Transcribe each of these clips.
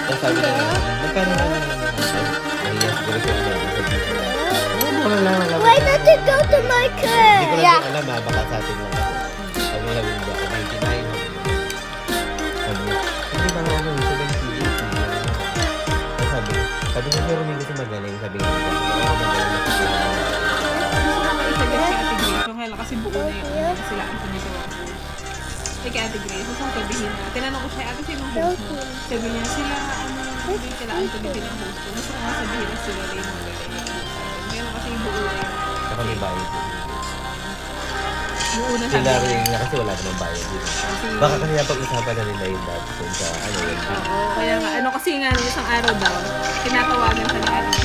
Tapos sabi ko, magkano na lang yung Maria, siguro siya na. Wala. Why not you go to my car? Hindi ko lang alam baka sa atin lang. Sabi nga, hindi ako 99. Hindi ba ako nung 78? Sabi nga, meron yung gusto magaling. Sabi nga, magaling. Kasi buo na yun. Sila ang tumito. Kay Ate Grace, so sabihin na, tinanong ko siya, ate, sino host mo? Sabi niya, sila ang tumito ng host ko. Gusto ko nga sabihin na sila rin magaling. Meron kasi buo na yun. Saka may bayad din. Buo na sila rin na kasi wala namang bayad din. Baka kasi napag-usapan na nila yung dati sa ano yun. Oo, kaya nga, kasi nga nung isang araw daw, tinawagan siya ni Ate.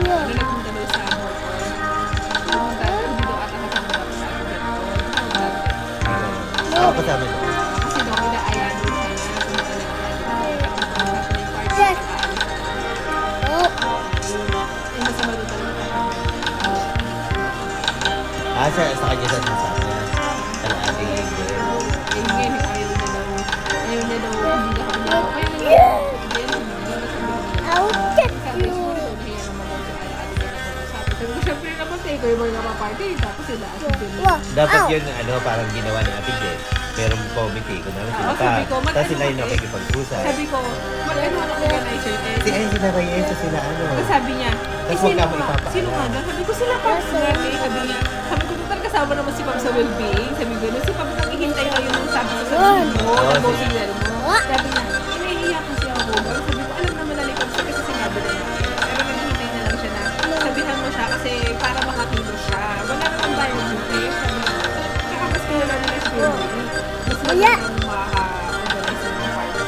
May nagpunta daw sa ako pa sa amin. Kasi daw nila-aya doon sa Yes. yung masama doon talaga. Sa kanya sa sasama. Kalahati yung game. Yung game, ayaw niya daw. Ayaw niya daw, hindi na kami daw. I'll get you. Siyempre naman sa ikaw yung mga napaparty, tapos sila asin din. Dapat yun, parang ginawa ni Ate Jess. Merong committee, kunwari sila pa. Tapos sila yung nakikipag-usap. Sabi ko, mag-ano ang organizer eh. Si Ayun, sila Reyes, sila ano. Tapos sabi niya, sino ka? Sino ka daw? Sabi ko, sila Pops nga eh. Sabi ko, total kasama naman si Pops sa well-being. Sabi ko, si Pops nang ihintay na yun yung sabi ko sa video mo, nag-bossing mo. Sabi niya, inahiya kasi ako. Sabi ko, alam naman na Pops kasi sinabi na niya. Pero naghihintay na lang siya na sabihan mo siya kasi para makatulog siya. Wala namang bayad yun eh. Sabi ko, kaya mas kaya lang nila siya. Mas magandang maka-organize ng party.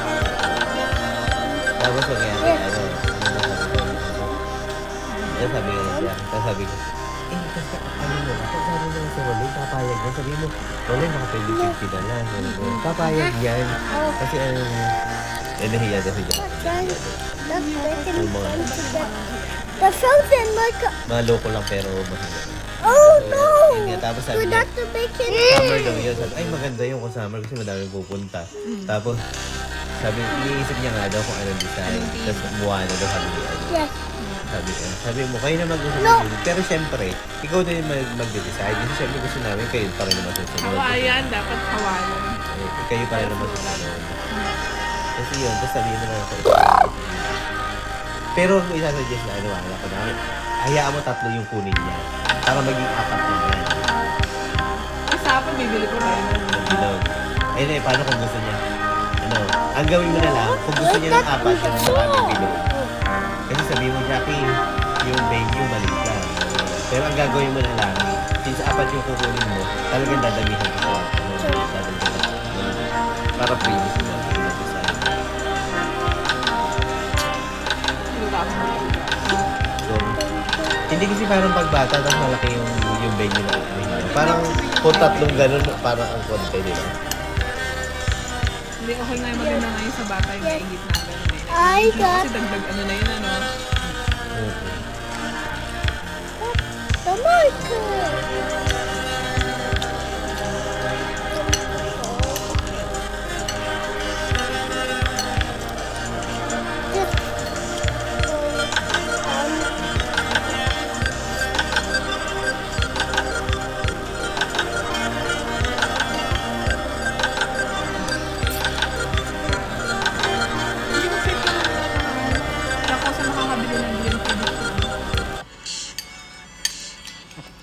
Tapos kaya sabi ko niya. Tapos sabi ko, kasi ano mo, kapag sabi mo sa Rolling, papayag yan. Sabi mo, Rolling, nakapwede 50 na lang. Papayag yan. Kasi nahiya na siya. The fountain, like. Mga loko lang pero mahirap. Oh no! Tapos sabi We're niya, not to make it. summer daw yun. Sabi, ay maganda yung kung summer kasi madaming pupunta. Tapos, sabi, iniisip niya nga daw kung anong design. Tapos, buwan na daw sabi niya. Yes. Sabi mo, kayo na mag-usap No. din. Pero syempre, ikaw na yung mag-decide. Kasi syempre gusto namin kayo pa rin naman susunod. Hawayan, dapat hawayan. Kayo pa rin naman susunod. Kasi yun, tapos sabihin mo na ako. Pero kung isasuggest na, wala ko na. Hayaan mo 3 yung kunin niya. Para maging 4 na yan. Isa pa, bibili ko rin. Bilog. Ayun paano kung gusto niya? Ang gawin mo na lang, kung gusto niya ng 4, yung maraming bilog. Kasi sabihin mo, Jackie, yung venue maliit lang. Pero ang gagawin mo na lang, since 4 yung kukunin mo, talagang dadamihan ko sa para previous mo. So, hindi kasi parang pagbata, tapos malaki yung venue na. Parang kung 3 ganun, parang ang konti nila. Hindi, okay na yung maganda ngayon sa bata yung naigit natin. I got Kasi dagdag ano na yun, ano? the marker.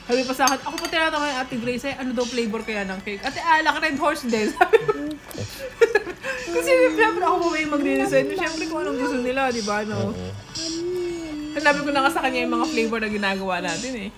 Sabi pa sa akin, ako pa tinatanong yung Ate Grace, ano daw flavor kaya ng cake? Ate Alak, Red Horse din. Sabi ko. Kasi siyempre ako pa may magre-design. Siyempre kung anong gusto nila, di ba? No? Sabi ko na nga sa kanya yung mga flavor na ginagawa natin eh.